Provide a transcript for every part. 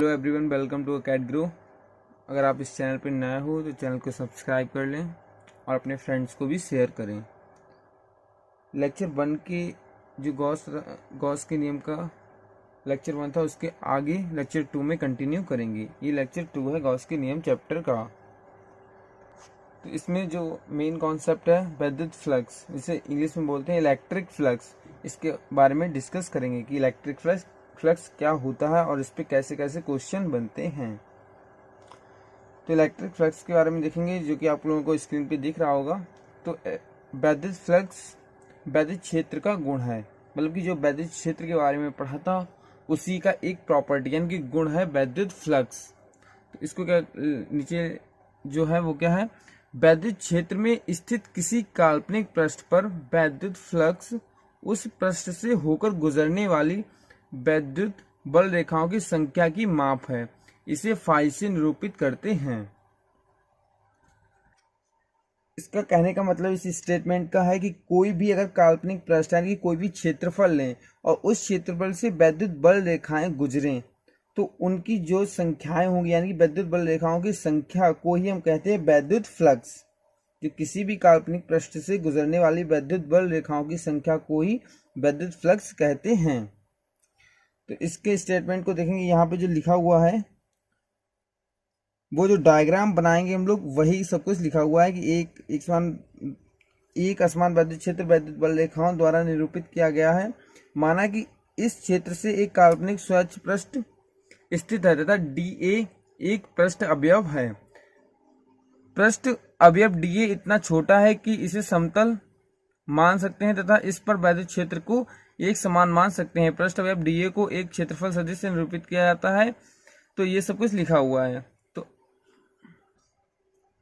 Hello everyone, welcome to Acad Grow. अगर आप इस चैनल पर नए हो तो चैनल को सब्सक्राइब कर लें और अपने फ्रेंड्स को भी शेयर करें। लेक्चर 1 के जो गॉस के नियम का लेक्चर 1 था, उसके आगे लेक्चर 2 में कंटिन्यू करेंगे। ये लेक्चर 2 है गॉस के नियम चैप्टर का। तो इसमें जो मेन कॉन्सेप्ट है विद्युत फ्लक्स, जिसे इंग्लिश में बोलते हैं इलेक्ट्रिक फ्लक्स, इसके बारे में डिस्कस करेंगे कि इलेक्ट्रिक फ्लक्स क्या होता है और इस पे कैसे कैसे क्वेश्चन बनते हैं। तो इलेक्ट्रिक फ्लक्स के बारे में देखेंगे, जो कि आप लोगों को स्क्रीन पे दिख रहा होगा। तो विद्युत फ्लक्स विद्युत क्षेत्र का गुण है, मतलब कि जो विद्युत क्षेत्र के बारे में पढ़ा था उसी का एक प्रॉपर्टी यानी कि गुण है विद्युत फ्लक्स। तो इसको क्या नीचे जो है वो क्या है, विद्युत क्षेत्र में स्थित किसी काल्पनिक पृष्ठ पर विद्युत फ्लक्स उस पृष्ठ से होकर गुजरने वाली विद्युत बल रेखाओं की संख्या की माप है। इसे फाई से निरूपित करते हैं। इसका कहने का मतलब इस स्टेटमेंट का है कि कोई भी अगर काल्पनिक पृष्ठ यानी कि कोई भी क्षेत्रफल लें और उस क्षेत्रफल से विद्युत बल रेखाएं गुजरें तो उनकी जो संख्याएं होंगी यानी कि विद्युत बल रेखाओं की संख्या को ही हम कहते हैं विद्युत फ्लक्स। जो किसी भी काल्पनिक पृष्ठ से गुजरने वाली विद्युत बल रेखाओं की संख्या को ही विद्युत फ्लक्स कहते हैं। तो इसके स्टेटमेंट को देखेंगे, यहाँ पे जो लिखा हुआ है वो जो डायग्राम बनाएंगे हम लोग वही सब कुछ लिखा हुआ है कि एक असमान विद्युत क्षेत्र विद्युत बल रेखाओं द्वारा निरूपित किया गया है। माना कि इस क्षेत्र से एक काल्पनिक स्वच्छ पृष्ठ स्थित है तथा डीए एक पृष्ठ अवयव है। पृष्ठ अवयव डीए इतना छोटा है कि इसे समतल मान सकते हैं तथा इस पर विद्युत क्षेत्र को एक समान मान सकते हैं। पृष्ठ अवयव डीए को एक क्षेत्रफल सदिश से निरूपित किया जाता है। तो ये सब कुछ लिखा हुआ है। तो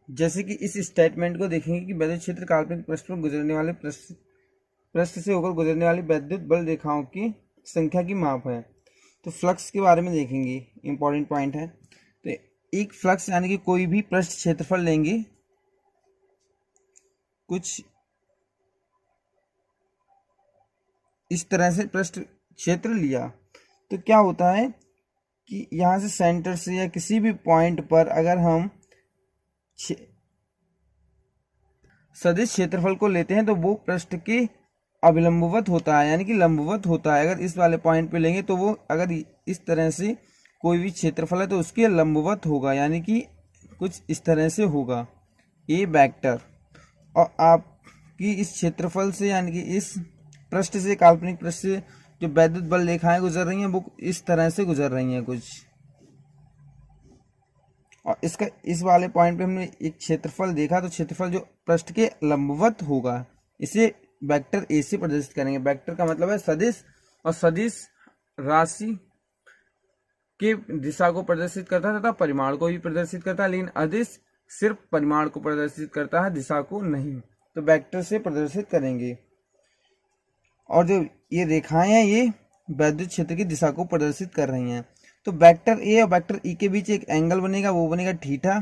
जैसे कि इस स्टेटमेंट को देखेंगे कि विद्युत क्षेत्र काल्पनिक पृष्ठ पर गुजरने वाले पृष्ठ से होकर गुजरने वाली विद्युत बल रेखाओं की संख्या की माप है। तो फ्लक्स के बारे में देखेंगे, इंपॉर्टेंट पॉइंट है। तो एक फ्लक्स यानी कि कोई भी पृष्ठ क्षेत्रफल लेंगे, कुछ इस तरह से पृष्ठ क्षेत्र लिया तो क्या होता है कि यहाँ से सेंटर से या किसी भी पॉइंट पर अगर हम सदिश क्षेत्रफल को लेते हैं तो वो पृष्ठ के अभिलंबवत होता है यानी कि लंबवत होता है। अगर इस वाले पॉइंट पे लेंगे तो वो अगर इस तरह से कोई भी क्षेत्रफल है तो उसके लंबवत होगा यानी कि कुछ इस तरह से होगा ए वेक्टर। और आपकी इस क्षेत्रफल से यानी कि इस पृष्ठ से काल्पनिक पृष्ठ से जो विद्युत बल रेखाएं गुजर रही हैं वो इस तरह से गुजर रही हैं कुछ। और इसका इस वाले पॉइंट पे हमने एक क्षेत्रफल देखा तो क्षेत्रफल जो पृष्ठ के लंबवत होगा इसे वेक्टर ए से प्रदर्शित करेंगे। वेक्टर का मतलब है सदिश, और सदिश राशि के दिशा को प्रदर्शित करता है तथा परिमाण को भी प्रदर्शित करता है, लेकिन अदिश सिर्फ परिमाण को प्रदर्शित करता है, दिशा को नहीं। तो वेक्टर से प्रदर्शित करेंगे। और जो ये रेखाएं हैं ये विद्युत क्षेत्र की दिशा को प्रदर्शित कर रही हैं। तो वेक्टर ए और वेक्टर ई के बीच एक एंगल बनेगा, वो बनेगा थीटा।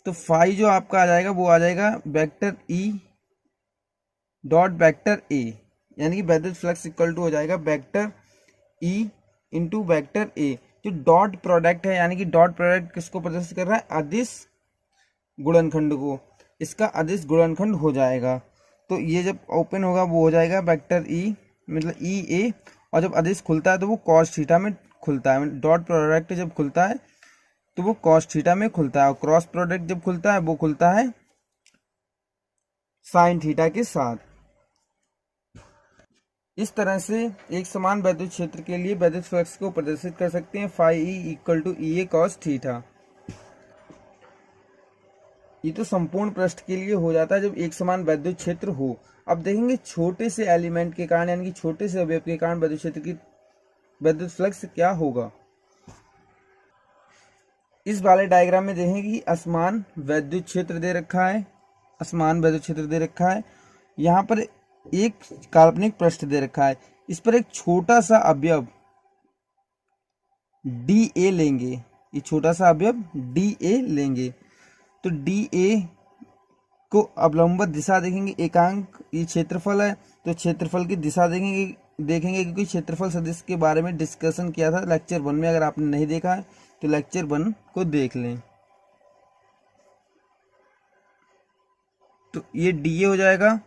तो फाई जो आपका आ जाएगा वो आ जाएगा vector E dot vector A, यानी कि विद्युत फ्लक्स इक्वल टू हो जाएगा वेक्टर ई इंटू वेक्टर ए। जो डॉट प्रोडक्ट है यानी कि डॉट प्रोडक्ट किसको प्रदर्शित कर रहा है, अदिश गुणनखंड को, इसका अदिश गुणनखंड हो जाएगा। तो ये जब ओपन होगा वो हो जाएगा वेक्टर ई मतलब ई ए, और जब अदिश खुलता है तो वो कॉस थीटा में खुलता है। डॉट प्रोडक्ट जब खुलता है तो वो कॉस थीटा में खुलता है, और क्रॉस प्रोडक्ट जब खुलता है वो खुलता है साइन थीटा के साथ। इस तरह से एक समान विद्युत क्षेत्र के लिए विद्युत फ्लक्स को प्रदर्शित कर सकते हैं, phi E equal to E A cos theta. ये तो संपूर्ण पृष्ठ के लिए हो जाता है जब एक समान विद्युत क्षेत्र हो। अब देखेंगे छोटे से एलिमेंट के कारण यानी कि छोटे से अवयव के कारण विद्युत क्षेत्र की विद्युत फ्लक्स क्या होगा। इस वाले डायग्राम में देखेंगे कि असमान विद्युत क्षेत्र दे रखा है, असमान विद्युत क्षेत्र दे रखा है। यहाँ पर एक काल्पनिक पृष्ठ दे रखा है, इस पर एक छोटा सा अवयव डी ए लेंगे, ये छोटा सा अवयव डी ए लेंगे। तो डी ए को अवलंबित दिशा देखेंगे, एकांक ये क्षेत्रफल है तो क्षेत्रफल की दिशा देखेंगे देखेंगे क्योंकि क्षेत्रफल सदिश के बारे में डिस्कशन किया था लेक्चर 1 में। अगर आपने नहीं देखा है तो लेक्चर 1 को देख लें। तो ये डीए हो जाएगा।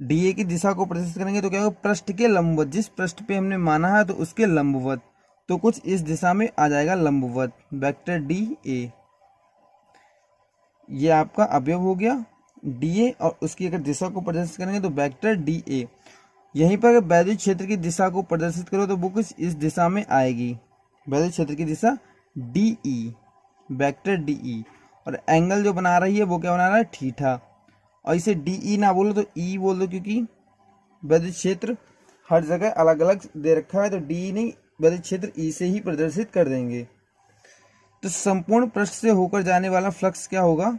डीए की दिशा को प्रदर्शित करेंगे तो क्या होगा, पृष्ठ के लंबवत, जिस पृष्ठ पे हमने माना है तो उसके लंबवत, तो कुछ इस दिशा में आ जाएगा लंबवत, वेक्टर डी ए। ये आपका अवयव हो गया डी ए, और उसकी अगर दिशा को प्रदर्शित करेंगे तो वेक्टर डी ए। यहीं पर अगर वैद्युत क्षेत्र की दिशा को प्रदर्शित करो तो वो कुछ इस दिशा में आएगी, वैद्युत क्षेत्र की दिशा D E, vector D E. और एंगल जो बना रही है वो क्या बना रहा है, थीटा। और इसे डी ई ना बोलो तो ई बोल दो, क्योंकि वैद्युत क्षेत्र हर जगह अलग अलग दे रखा है, तो डी नहीं, वैद्युत क्षेत्र ई से ही प्रदर्शित कर देंगे। तो संपूर्ण पृष्ठ से होकर जाने वाला फ्लक्स क्या होगा,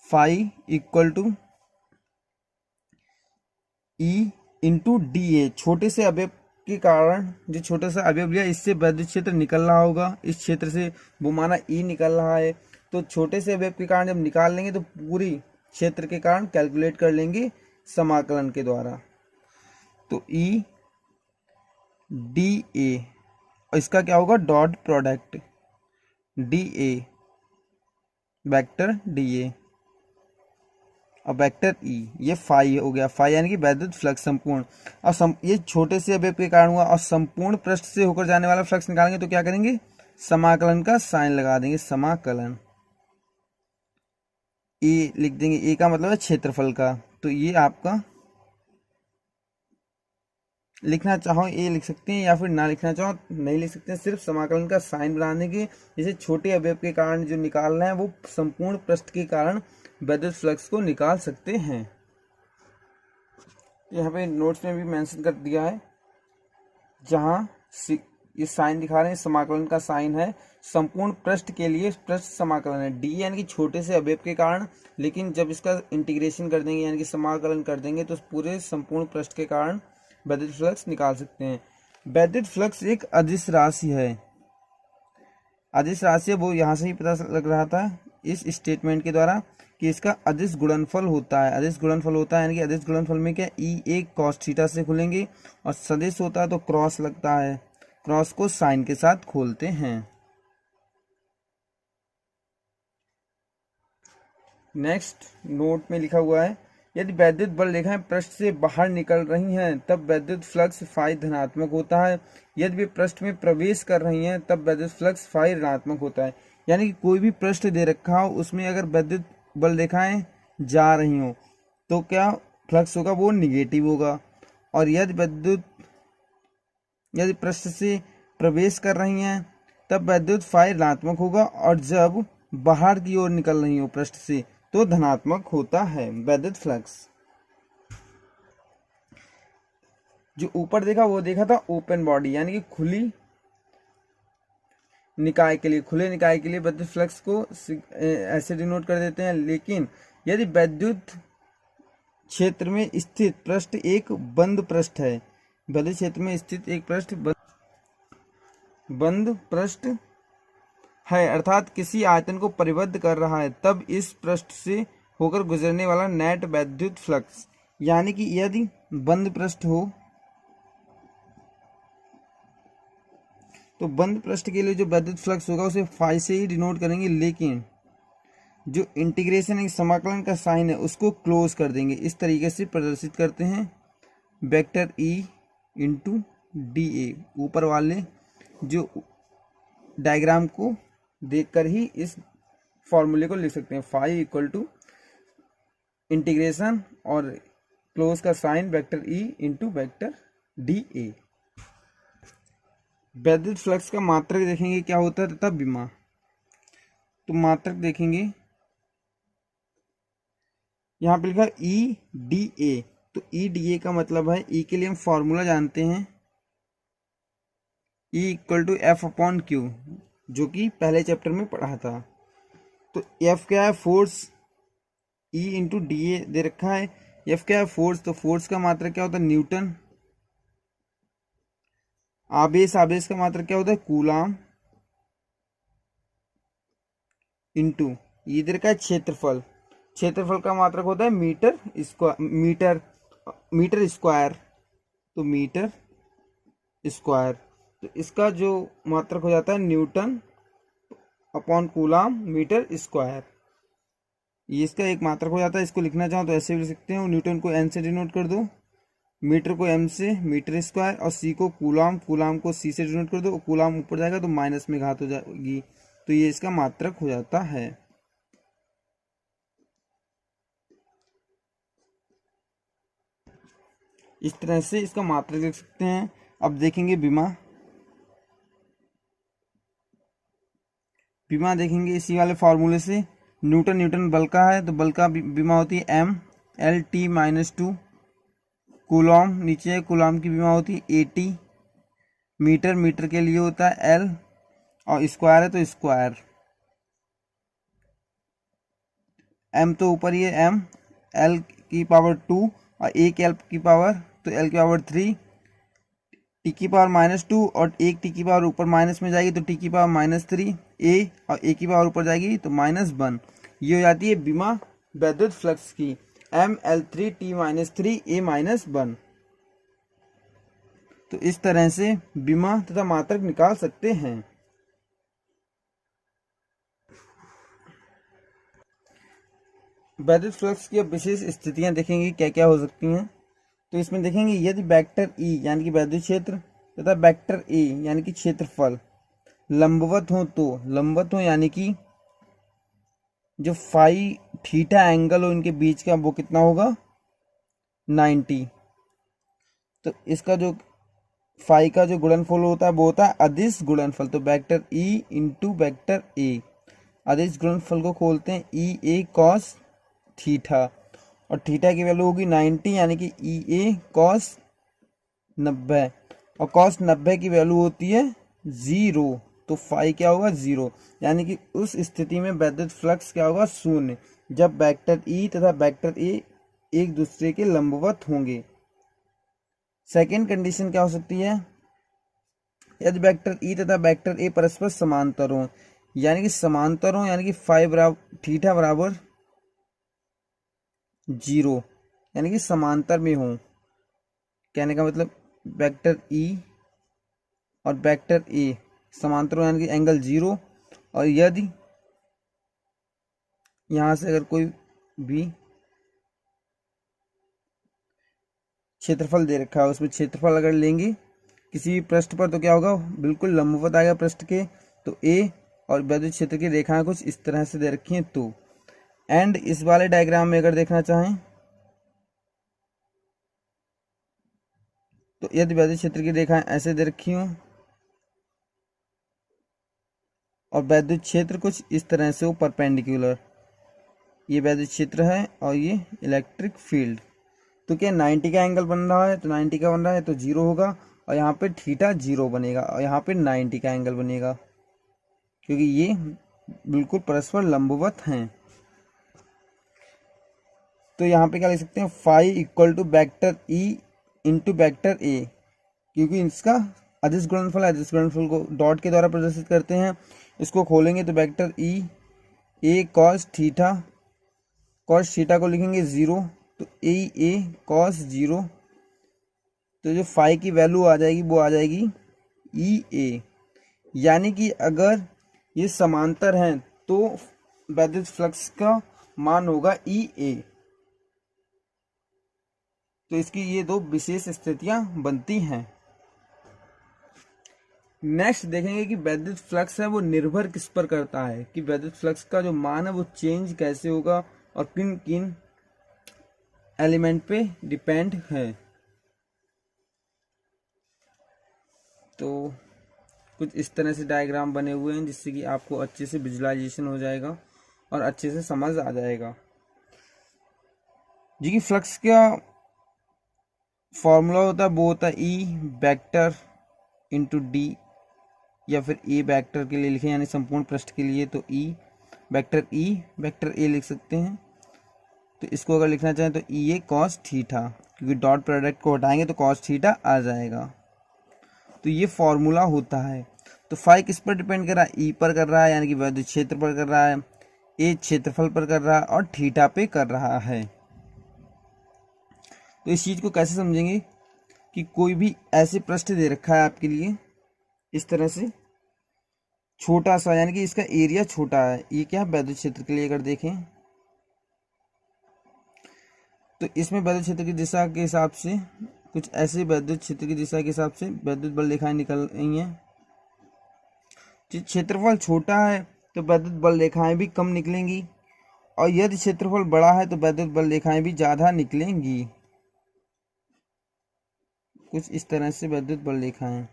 phi equal to E into D A. छोटे से अवयव के कारण, जो छोटा सा अवयव लिया इससे वैद्युत क्षेत्र निकल रहा होगा, इस क्षेत्र से वो माना ई निकल रहा है, तो छोटे से अवयव के कारण जब निकाल लेंगे तो पूरी क्षेत्र के कारण कैलकुलेट कर लेंगे समाकलन के द्वारा। तो ई डी ए, और इसका क्या होगा, dot product D A vector D ए और वेक्टर ई, ये फाई हो गया। फाई यानी कि वैद्युत फ्लक्स संपूर्ण। और ये छोटे से अवयव के कारण हुआ, और संपूर्ण पृष्ठ से होकर जाने वाला फ्लक्स निकालेंगे तो क्या करेंगे, समाकलन का साइन लगा देंगे, समाकलन। ए लिख देंगे, ए का मतलब है क्षेत्रफल का, तो ये आपका लिखना चाहो ए लिख सकते हैं, या फिर ना लिखना चाहो नहीं लिख सकते हैं, सिर्फ समाकलन का साइन बना देंगे। जैसे छोटे अवयव के कारण जो निकालना है वो संपूर्ण पृष्ठ के कारण वैद्युत फ्लक्स को निकाल सकते हैं। यहाँ पे नोट्स में भी मेंशन कर दिया है, जहाँ ये साइन दिखा रहे हैं समाकलन का साइन है, संपूर्ण पृष्ठ के लिए पृष्ठ समाकलन है डी यानी कि छोटे से अवयव के कारण, लेकिन जब इसका इंटीग्रेशन कर देंगे यानी कि समाकलन कर देंगे तो पूरे संपूर्ण पृष्ठ के कारण वैद्युत फ्लक्स निकाल सकते हैं। वैद्युत फ्लक्स एक अदिश राशि है, अदिश राशि है, वो यहाँ से ही पता लग रहा था इस स्टेटमेंट के द्वारा कि इसका अदिश गुणनफल होता है। अदिश गुणनफल होता है यानी कि अदिश गुणनफल में क्या, ई एक कॉस थीटा से खुलेंगे, और सदिश होता है तो क्रॉस लगता है, क्रॉस को साइन के साथ खोलते हैं। नेक्स्ट नोट में लिखा हुआ है, यदि वैद्युत बल रेखाएं पृष्ठ से बाहर निकल रही हैं तब वैद्युत फ्लक्स फाई धनात्मक होता है, यदि वे पृष्ठ में प्रवेश कर रही हैं तब वैद्युत फ्लक्स फाई ऋणात्मक होता है। यानी कि कोई भी पृष्ठ दे रखा हो उसमें अगर वैद्युत बल रेखाएं जा रही हो तो क्या फ्लक्स होगा, वो निगेटिव होगा। और यदि पृष्ठ से प्रवेश कर रही हैं तब वैद्युत फाई ऋणात्मक होगा, और जब बाहर की ओर निकल रही हो पृष्ठ से तो धनात्मक होता है वैद्युत फ्लक्स। जो ऊपर देखा वो देखा था ओपन बॉडी यानी कि खुली निकाय के लिए, खुले निकाय के लिए वैद्युत फ्लक्स को ऐसे डिनोट कर देते हैं। लेकिन यदि वैद्युत क्षेत्र में स्थित पृष्ठ एक बंद पृष्ठ है, वैद्युत क्षेत्र में स्थित एक पृष्ठ बंद पृष्ठ है, अर्थात किसी आयतन को परिबद्ध कर रहा है, तब इस पृष्ठ से होकर गुजरने वाला नेट वैद्युत फ्लक्स, यानी कि यदि बंद पृष्ठ हो तो बंद पृष्ठ के लिए जो वैद्युत फ्लक्स होगा उसे फाई से ही डिनोट करेंगे, लेकिन जो इंटीग्रेशन एक समाकलन का साइन है उसको क्लोज कर देंगे। इस तरीके से प्रदर्शित करते हैं वेक्टर ई इंटू डी ए। ऊपर वाले जो डायग्राम को देखकर ही इस फॉर्मूले को लिख सकते हैं, फाई इक्वल टू इंटीग्रेशन और क्लोज का sign vector E into vector D A. वैद्युत फ्लक्स का मात्रक देखेंगे क्या होता है तथा विमा। तो मात्रक देखेंगे, यहाँ पे लिखा ई डी ए, तो ई डी ए का मतलब है, ई के लिए हम फॉर्मूला जानते हैं, E equal to F upon Q, जो कि पहले चैप्टर में पढ़ा था। तो एफ क्या है, force, E into D A दे रखा है। एफ क्या है, फोर्स, तो फोर्स का मात्रक क्या होता है, न्यूटन। आवेश, आवेश का मात्रक क्या होता है, कूलाम। इंटू ये दे रखा है क्षेत्रफल, क्षेत्रफल का मात्रक होता है मीटर, इसको मीटर, मीटर स्क्वायर, तो मीटर स्क्वायर, तो इसका जो मात्रक हो जाता है newton upon coulomb metre square. ये इसका एक मात्रक हो जाता है। इसको लिखना चाहो तो ऐसे भी लिख सकते हो, न्यूटन को एन से डिनोट कर दो, मीटर को एम से, मीटर स्क्वायर, और सी को कूलाम, कूलाम को सी से डिनोट कर दो, कूलाम ऊपर जाएगा तो माइनस में घात हो जाएगी, तो ये इसका मात्रक हो जाता है। इस तरह से इसका मात्रक लिख सकते हैं। अब देखेंगे विमा। विमा देखेंगे इसी वाले फॉर्मूले से, न्यूटन न्यूटन बल का है तो बल का विमा होती है M L T minus 2, coulomb नीचे है, कूलॉम की विमा होती है ए टी, मीटर मीटर के लिए होता है एल, और स्क्वायर है तो स्क्वायर, एम तो ऊपर ही है एम, एल की पावर 2 और एक एल की पावर, तो एल की पावर 3, टी की पावर -2 और एक टी की पावर ऊपर माइनस में जाएगी तो टी की पावर -3 ए, और ए की पावर ऊपर जाएगी तो -1। ये हो जाती है विमा वैद्युत फ्लक्स की, ML3T-3 A-1। तो इस तरह से विमा तथा मात्रक निकाल सकते हैं। वैद्युत फ्लक्स की अब विशेष स्थितियां देखेंगे क्या क्या हो सकती हैं। तो इसमें देखेंगे यदि वेक्टर ई यानी कि वैद्युत क्षेत्र तथा वेक्टर ए यानी कि क्षेत्रफल लंबवत हो, तो लंबवत हो यानी कि जो फाई थीटा एंगल हो इनके बीच का वो कितना होगा 90। तो इसका जो फाई का जो गुणनफल होता है वो होता है अदिश गुणनफल, तो वेक्टर ई इंटू वेक्टर ए, अदिश गुणनफल को खोलते हैं ई ए कॉस थीटा, और थीटा की वैल्यू होगी 90 यानी कि ई ए कॉस 90, और कॉस 90 की वैल्यू होती है 0, तो फाई क्या होगा 0, यानी कि उस स्थिति में वैद्युत फ्लक्स क्या होगा 0, जब वेक्टर ई तथा वेक्टर ए एक दूसरे के लंबवत होंगे। सेकेंड कंडीशन क्या हो सकती है, यदि वेक्टर ई तथा वेक्टर ए परस्पर समांतर हो, यानी कि समांतर हो यानी कि फाई बराबर थीटा बराबर 0, यानी कि समांतर में हो। कहने का मतलब वेक्टर ई और वेक्टर ए समांतर हो यानी कि एंगल 0, और यदि यहां से अगर कोई भी क्षेत्रफल दे रखा है उसमें क्षेत्रफल अगर लेंगे किसी भी पृष्ठ पर तो क्या होगा बिल्कुल लंबवत आएगा पृष्ठ के, तो ए और वैद्युत क्षेत्र की रेखाएं कुछ इस तरह से दे रखी हैं। तो एंड इस वाले डायग्राम में अगर देखना चाहें तो यदि वैद्युत क्षेत्र की रेखाएं ऐसे दे रखी हों और वैद्युत क्षेत्र कुछ इस तरह से हो परपेंडिकुलर, ये वैद्युत क्षेत्र है और ये इलेक्ट्रिक फील्ड, तो क्या 90 का एंगल बन रहा है, तो 90 का बन रहा है तो 0 होगा, और यहाँ पे थीटा 0 बनेगा, और यहाँ पे 90 का एंगल बनेगा, क्योंकि ये बिल्कुल परस्पर लंबवत हैं। तो यहाँ पे क्या लिख सकते हैं, phi equal to vector E into vector A, क्योंकि इसका अदिश गुणनफल है, अदिश गुणनफल को डॉट के द्वारा प्रदर्शित करते हैं। इसको खोलेंगे तो vector E A cos theta, cos theta को लिखेंगे 0, तो ए कॉस 0, तो जो फाई की वैल्यू आ जाएगी वो आ जाएगी ई ए, यानी कि अगर ये समांतर हैं तो वैद्युत फ्लक्स का मान होगा ई ए। तो इसकी ये दो विशेष स्थितियां बनती हैं। नेक्स्ट देखेंगे कि वैद्युत फ्लक्स है वो निर्भर किस पर करता है, कि वैद्युत फ्लक्स का जो मान है वो चेंज कैसे होगा और किन किन एलिमेंट पे डिपेंड है। तो कुछ इस तरह से डायग्राम बने हुए हैं जिससे कि आपको अच्छे से विजुअलाइजेशन हो जाएगा और अच्छे से समझ आ जाएगा। जी कि फ्लक्स का फॉर्मूला होता है वो होता है ई वेक्टर इंटू डी, या फिर ए वेक्टर के लिए लिखें यानी संपूर्ण पृष्ठ के लिए तो ई वेक्टर ए लिख सकते हैं। तो इसको अगर लिखना चाहें तो ई ए कॉस थीटा, क्योंकि डॉट प्रोडक्ट को हटाएंगे तो कॉस थीटा आ जाएगा। तो ये फॉर्मूला होता है। तो फाई किस पर डिपेंड कर रहा है, ई पर कर रहा है यानी कि वैद्युत क्षेत्र पर कर रहा है, ए क्षेत्रफल पर कर रहा है और थीटा पे कर रहा है। तो इस चीज़ को कैसे समझेंगे कि कोई भी ऐसे पृष्ठ दे रखा है आपके लिए इस तरह से छोटा सा, यानी कि इसका एरिया छोटा है, ये क्या वैद्युत क्षेत्र के लिए अगर देखें तो इसमें वैद्युत क्षेत्र की दिशा के हिसाब से कुछ ऐसे वैद्युत क्षेत्र की दिशा के हिसाब से वैद्युत बल रेखाएं निकल रही हैं। क्षेत्रफल छोटा है तो वैद्युत बल रेखाएं भी कम निकलेंगी, और यदि क्षेत्रफल बड़ा है तो वैद्युत बल रेखाएं भी ज्यादा निकलेंगी। कुछ इस तरह से वैद्युत बल रेखाएं,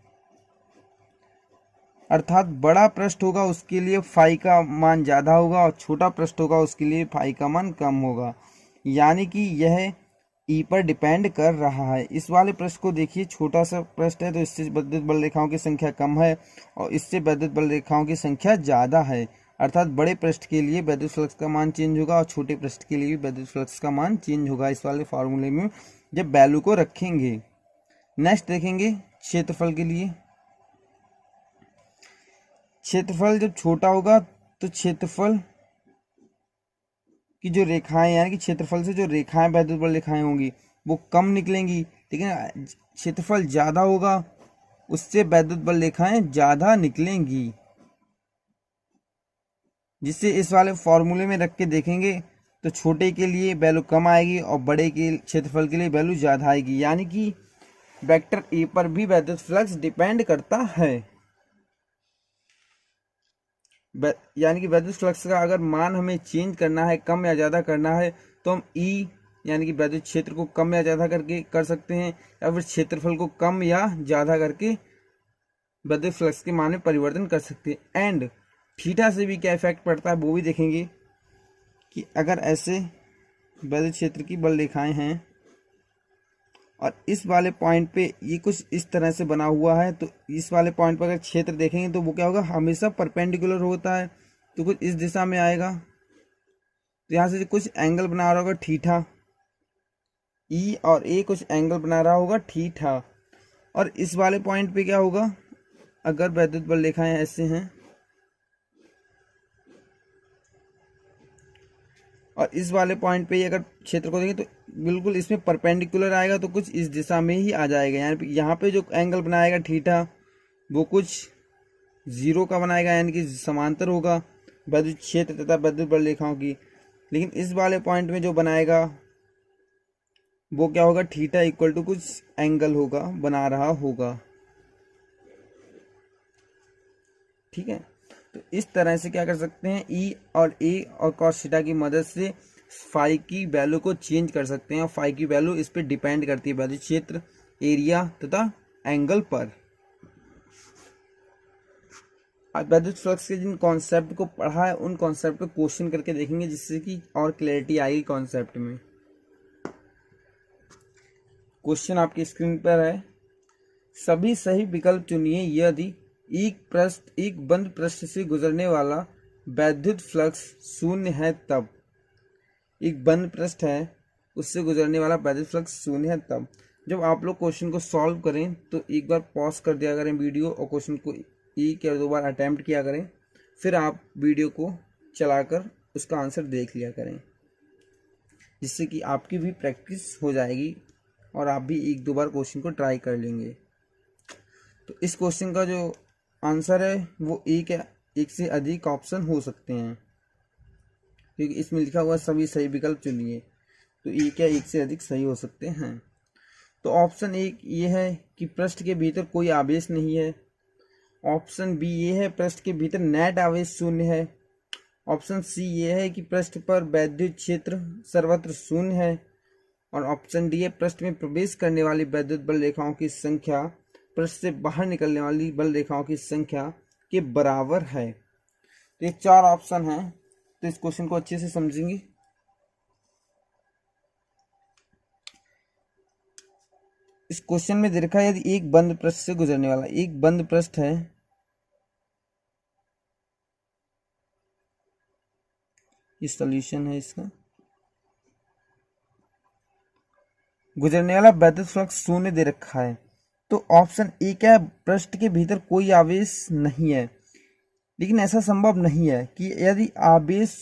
अर्थात बड़ा पृष्ठ होगा उसके लिए फाई का मान ज्यादा होगा और छोटा पृष्ठ होगा उसके लिए फाई का मान कम होगा, यानी कि यह ई पर डिपेंड कर रहा है। इस वाले पृष्ठ को देखिए, छोटा सा पृष्ठ है तो इससे वैद्युत बल रेखाओं की संख्या कम है और इससे वैद्युत बल रेखाओं की संख्या ज्यादा है, अर्थात बड़े पृष्ठ के लिए वैद्युत फ्लक्स का मान चेंज होगा और छोटे पृष्ठ के लिए भी वैद्युत फ्लक्स का मान चेंज होगा इस वाले फॉर्मूले में जब वैल्यू को रखेंगे। नेक्स्ट देखेंगे क्षेत्रफल के लिए। क्षेत्रफल जब छोटा होगा तो क्षेत्रफल की जो रेखाएं, यानी कि क्षेत्रफल से जो रेखाएं वैद्युत बल रेखाएं होंगी वो कम निकलेंगी, ठीक है। क्षेत्रफल ज्यादा होगा उससे वैद्युत बल रेखाएं ज्यादा निकलेंगी, जिससे इस वाले फॉर्मूले में रख के देखेंगे तो छोटे के लिए वैल्यू कम आएगी और बड़े के क्षेत्रफल के लिए वैल्यू ज्यादा आएगी, यानी कि वेक्टर ए पर भी वैद्युत फ्लक्स डिपेंड करता है। यानी कि वैद्युत फ्लक्स का अगर मान हमें चेंज करना है, कम या ज़्यादा करना है, तो हम ई यानी कि वैद्युत क्षेत्र को कम या ज़्यादा करके कर सकते हैं, या फिर क्षेत्रफल को कम या ज़्यादा करके वैद्युत फ्लक्स के मान में परिवर्तन कर सकते हैं। एंड थीटा से भी क्या इफेक्ट पड़ता है वो भी देखेंगे कि अगर ऐसे वैद्युत क्षेत्र की बल रेखाएं हैं और इस वाले पॉइंट पे ये कुछ इस तरह से बना हुआ है, तो इस वाले पॉइंट पर अगर क्षेत्र देखेंगे तो वो क्या होगा, हमेशा परपेंडिकुलर होता है, तो कुछ इस दिशा में आएगा। तो यहाँ से कुछ एंगल बना रहा होगा थीटा, ई और ए कुछ एंगल बना रहा होगा थीटा, और इस वाले पॉइंट पे क्या होगा, अगर वैद्युत बल रेखाएं ऐसे हैं और इस वाले पॉइंट पे अगर क्षेत्र को देखें तो बिल्कुल इसमें परपेंडिकुलर आएगा, तो कुछ इस दिशा में ही आ जाएगा। यानी यहाँ पे जो एंगल बनाएगा थीटा वो कुछ जीरो का बनाएगा, यानी कि समांतर होगा वैद्युत क्षेत्र तथा वैद्युत बल रेखाओं की। लेकिन इस वाले पॉइंट में जो बनाएगा वो क्या होगा, थीटा इक्वल टू कुछ एंगल होगा, बना रहा होगा, ठीक है। तो इस तरह से क्या कर सकते हैं, ई और ए और कॉस थीटा की मदद से फाई की वैल्यू को चेंज कर सकते हैं, और फाई की वैल्यू इस पर डिपेंड करती है वैद्युत क्षेत्र, एरिया तथा एंगल पर। अब वैद्युत फ्लक्स के जिन कॉन्सेप्ट को पढ़ा है उन कॉन्सेप्ट को क्वेश्चन करके देखेंगे, जिससे कि और क्लैरिटी आएगी कॉन्सेप्ट में। क्वेश्चन आपकी स्क्रीन पर है, सभी सही विकल्प चुनिए यदि एक बंद पृष्ठ से गुजरने वाला वैद्युत फ्लक्स शून्य है तब। एक बंद पृष्ठ है उससे गुजरने वाला वैद्युत फ्लक्स शून्य है तब। जब आप लोग क्वेश्चन को सॉल्व करें तो एक बार पॉज कर दिया करें वीडियो और क्वेश्चन को एक या दो बार अटेम्प्ट किया करें, फिर आप वीडियो को चलाकर उसका आंसर देख लिया करें, जिससे कि आपकी भी प्रैक्टिस हो जाएगी और आप भी एक दो बार क्वेश्चन को ट्राई कर लेंगे। तो इस क्वेश्चन का जो आंसर है वो एक से अधिक ऑप्शन हो सकते हैं, क्योंकि इसमें लिखा हुआ सभी सही विकल्प चुनिए, तो एक से अधिक सही हो सकते हैं। तो ऑप्शन एक ये है कि पृष्ठ के भीतर कोई आवेश नहीं है। ऑप्शन बी ये है पृष्ठ के भीतर नेट आवेश शून्य है। ऑप्शन सी ये है कि पृष्ठ पर वैद्युत क्षेत्र सर्वत्र शून्य है। और ऑप्शन डी है पृष्ठ में प्रवेश करने वाली वैद्युत बल रेखाओं की संख्या पृष्ठ से बाहर निकलने वाली बल रेखाओं की संख्या के बराबर है। तो ये चार ऑप्शन हैं, तो इस क्वेश्चन को अच्छे से समझेंगे। इस क्वेश्चन में दे रखा है यदि एक बंद पृष्ठ से गुजरने वाला, एक बंद पृष्ठ है, ये सॉल्यूशन है इसका, गुजरने वाला वैद्युत फ्लक्स शून्य दे रखा है। तो ऑप्शन ए क्या है, पृष्ठ के भीतर कोई आवेश नहीं है। लेकिन ऐसा संभव नहीं है कि यदि आवेश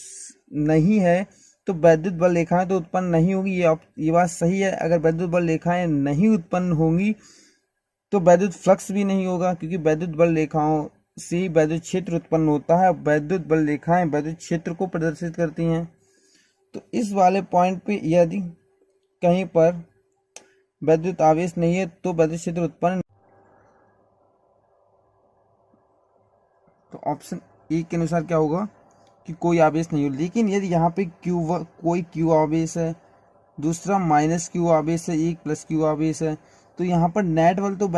नहीं है तो वैद्युत बल रेखाएं तो उत्पन्न नहीं होगी, ये बात सही है। अगर वैद्युत बल रेखाएं नहीं उत्पन्न होंगी तो वैद्युत फ्लक्स भी नहीं होगा, क्योंकि वैद्युत बल रेखाओं से ही वैद्युत क्षेत्र उत्पन्न होता है। वैद्युत बल रेखाएं वैद्युत क्षेत्र को प्रदर्शित करती हैं। तो इस वाले पॉइंट पे यदि कहीं पर वैद्युत आवेश नहीं है तो वैद्युत क्षेत्र उत्पन्न, तो ऑप्शन ए के अनुसार क्या होगा कि कोई आवेश नहीं हो। लेकिन यदि यहाँ पे कोई क्यू आवेश है, दूसरा माइनस क्यू आवेश है, एक प्लस क्यू आवेश है, तो यहाँ पर नेट बल तो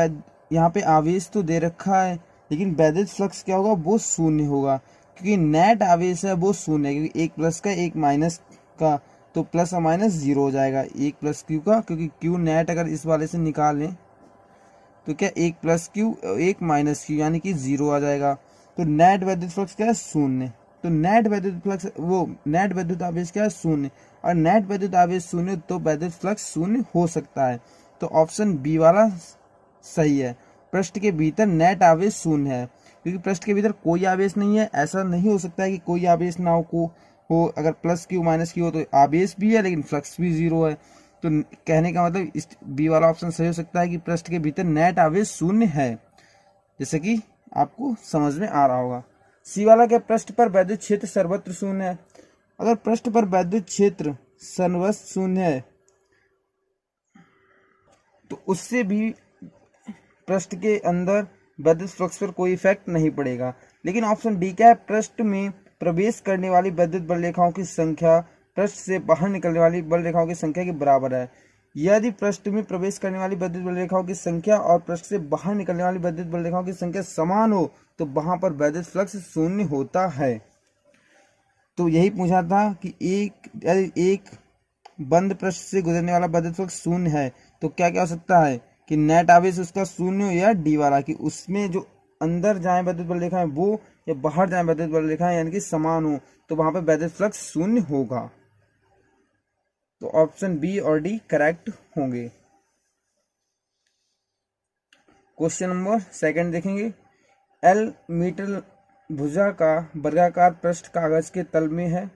यहाँ पे आवेश तो दे रखा है, लेकिन वैद्युत फ्लक्स क्या होगा, वो शून्य होगा, क्योंकि नेट आवेश है वो शून्य है, क्योंकि एक प्लस का एक माइनस का, तो प्लस और माइनस जीरो हो जाएगा एक प्लस क्यू का, क्योंकि क्यू नेट अगर इस वाले से निकालें तो क्या एक प्लस क्यू एक माइनस क्यू यानी कि जीरो आ जाएगा। तो नेट वैद्युत फ्लक्स क्या है, शून्य। तो नेट वैद्युत फ्लक्स नेट वैद्युत आवेश क्या है, शून्य, और नेट वैद्युत आवेश शून्य तो वैद्युत फ्लक्स शून्य हो सकता है। तो ऑप्शन बी वाला सही है, पृष्ठ के भीतर नेट आवेश शून्य है, क्योंकि पृष्ठ के भीतर कोई आवेश नहीं है। ऐसा नहीं हो सकता है कि कोई आवेश ना हो अगर प्लस क्यू माइनस क्यू हो तो आवेश भी है लेकिन फ्लक्स भी जीरो है। तो कहने का मतलब इस बी वाला ऑप्शन सही हो सकता है कि पृष्ठ के भीतर नेट आवेश शून्य है, जैसे कि आपको समझ में आ रहा होगा। सी वाला क्या, पृष्ठ पर वैद्युत क्षेत्र सर्वत्र शून्य है। अगर पृष्ठ पर वैद्युत क्षेत्र सर्वत्र शून्य है तो उससे भी पृष्ठ के अंदर वैद्युत फ्लक्स पर कोई इफेक्ट नहीं पड़ेगा। लेकिन ऑप्शन डी क्या है, पृष्ठ में प्रवेश करने वाली वैद्युत बल रेखाओं की संख्या पृष्ठ से बाहर निकलने वाली बल रेखाओं की संख्या के बराबर है। यदि पृष्ठ में प्रवेश करने वाली वैद्युत बल रेखाओं की संख्या और पृष्ठ से बाहर निकलने वाली वैद्युत बल रेखाओं की संख्या समान हो तो वहां पर वैद्युत फ्लक्स शून्य होता है। तो यही पूछा था कि एक बंद पृष्ठ से गुजरने वाला वैद्युत फ्लक्स शून्य है तो क्या क्या हो सकता है कि नेट आवेश उसका शून्य हो, या डी वाला कि उसमें जो अंदर जाए वैद्युत बल रेखाएं वो या बाहर जाए वैद्युत बल रेखाएं यानी कि समान हो, तो वहां पर वैद्युत फ्लक्स शून्य होगा। तो ऑप्शन बी और डी करेक्ट होंगे। क्वेश्चन नंबर सेकंड देखेंगे। एल मीटर भुजा का वर्गाकार पृष्ठ कागज के तल में है।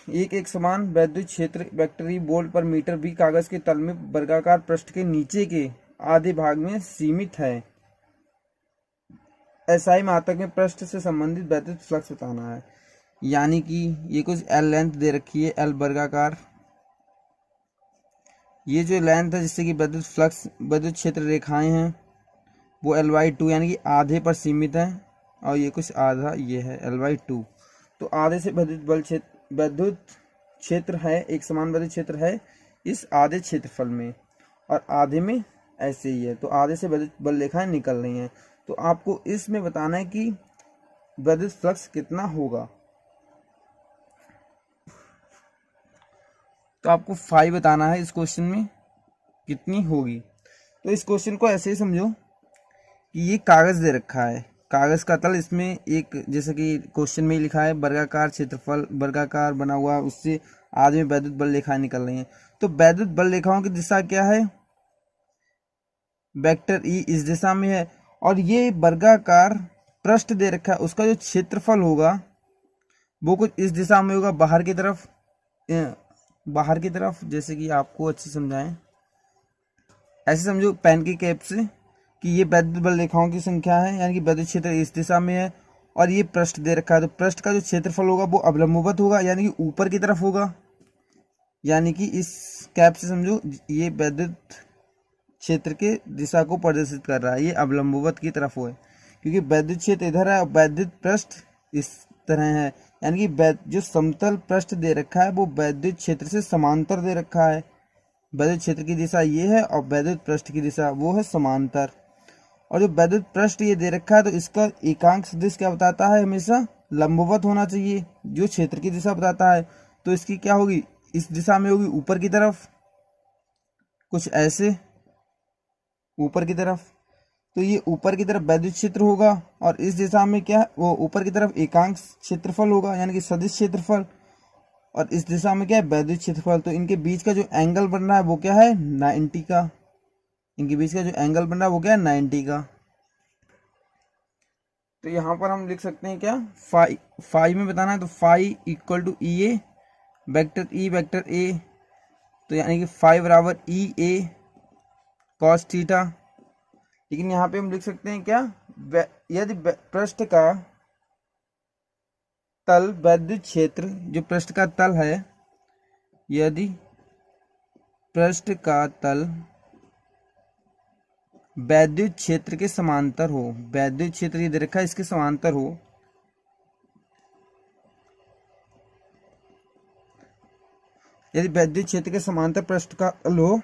एक समान वैद्युत क्षेत्र वेक्टरी बोर्ड पर मीटर भी कागज के तल में वर्गाकार पृष्ठ के नीचे के आधे भाग में सीमित है। एसआई मात्रक में पृष्ठ से संबंधित वैद्युत फ्लक्स बताना है। यानी कि ये कुछ एल लेंथ दे रखी है, एल वर्गाकार, ये जो लेंथ है जिससे कि वैद्युत फ्लक्स वैद्युत क्षेत्र रेखाएं हैं वो L/2 यानी कि आधे पर सीमित है, और ये कुछ आधा ये है L/2। तो आधे से वैद्युत क्षेत्र है, एक समान वैद्युत क्षेत्र है इस आधे क्षेत्रफल में, और आधे में ऐसे ही है, तो आधे से वैद्युत बल रेखाएं निकल रही हैं। तो आपको इसमें बताना है कि वैद्युत फ्लक्स कितना होगा। तो आपको 5 बताना है इस क्वेश्चन में कितनी होगी। तो इस क्वेश्चन को ऐसे ही समझो कि ये कागज दे रखा है, कागज का तल, इसमें एक जैसे कि क्वेश्चन में ही लिखा है वर्गाकार क्षेत्रफल वर्गाकार बना हुआ, उससे आधे में वैद्युत बल रेखाएं निकल रही हैं। तो वैद्युत बल रेखाओं की दिशा क्या है, वेक्टर ई इस दिशा में है, और ये वर्गाकार पृष्ठ दे रखा है, उसका जो क्षेत्रफल होगा वो कुछ इस दिशा में होगा, बाहर की तरफ, जैसे कि आपको अच्छे समझाएं, ऐसे समझो पेन की कैप से कि ये वैद्युत बल रेखाओं की संख्या है, यानी कि वैद्युत क्षेत्र इस दिशा में है, और ये पृष्ठ दे रखा है। तो पृष्ठ का जो क्षेत्रफल होगा वो अवलंबवत होगा, यानी कि ऊपर की तरफ होगा। यानी कि इस कैप से समझो ये वैद्युत क्षेत्र के दिशा को प्रदर्शित कर रहा है, ये अवलंबवत की तरफ हो है, क्योंकि वैद्युत क्षेत्र इधर है और वैद्युत पृष्ठ इस तरह है। यानी कि जो समतल पृष्ठ दे रखा है वो वैद्युत क्षेत्र से समांतर दे रखा है। वैद्युत क्षेत्र की दिशा ये है और वैद्युत पृष्ठ की दिशा वो है समांतर। और जो वैद्युत पृष्ठ ये दे रखा है तो इसका एकांक सदिश क्या बताता है, हमेशा लंबवत होना चाहिए, जो क्षेत्र की दिशा बताता है। तो इसकी क्या होगी, इस दिशा में होगी ऊपर की तरफ, कुछ ऐसे ऊपर की तरफ। तो ये ऊपर की तरफ वैद्युत क्षेत्र होगा, और इस दिशा में क्या वो ऊपर की तरफ एकांक क्षेत्रफल होगा, यानी कि सदिश क्षेत्रफल, और इस दिशा में क्या है वैद्युत क्षेत्रफल। तो इनके बीच का जो एंगल बन रहा है वो क्या है 90 का, इनके बीच का जो एंगल बन रहा है वो क्या है 90 का। तो यहाँ पर हम लिख सकते हैं क्या, फाई में बताना है तो phi equal to E A vector A, तो यानी कि फाई बराबर ई ए कॉस थीटा। लेकिन यहाँ पे हम लिख सकते हैं क्या, यदि पृष्ठ का तल वैद्युत क्षेत्र, जो पृष्ठ का तल है, यदि पृष्ठ का तल वैद्युत क्षेत्र के समांतर हो, वैद्युत क्षेत्र ये दे रखा है इसके समांतर हो, यदि वैद्युत क्षेत्र के समांतर पृष्ठ का तल हो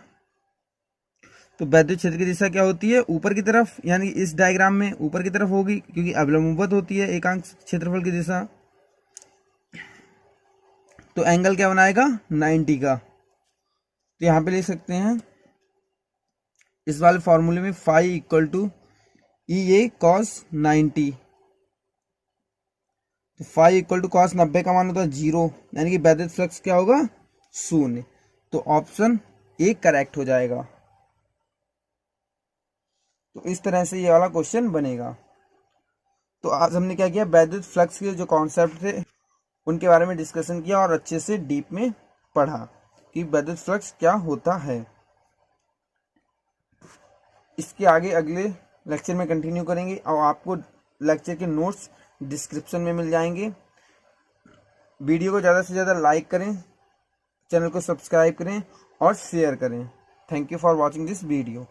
तो वैद्युत क्षेत्र की दिशा क्या होती है, ऊपर की तरफ, यानी इस डायग्राम में ऊपर की तरफ होगी क्योंकि अवलंबवत होती है एकांक क्षेत्रफल की दिशा। तो एंगल क्या बनाएगा, 90 का। तो यहां पे लिख सकते हैं इस वाले फॉर्मूले में phi equal to E A cos 90, तो फाई इक्वल टू कॉस 90 का मान होता है 0, यानी कि वैद्युत फ्लक्स क्या होगा, 0। तो ऑप्शन ए करेक्ट हो जाएगा। तो इस तरह से ये वाला क्वेश्चन बनेगा। तो आज हमने क्या किया, वैद्युत फ्लक्स के जो कॉन्सेप्ट थे उनके बारे में डिस्कशन किया और अच्छे से डीप में पढ़ा कि वैद्युत फ्लक्स क्या होता है। इसके आगे अगले लेक्चर में कंटिन्यू करेंगे और आपको लेक्चर के नोट्स डिस्क्रिप्शन में मिल जाएंगे। वीडियो को ज़्यादा से ज़्यादा लाइक करें, चैनल को सब्सक्राइब करें और शेयर करें। Thank you for watching this video.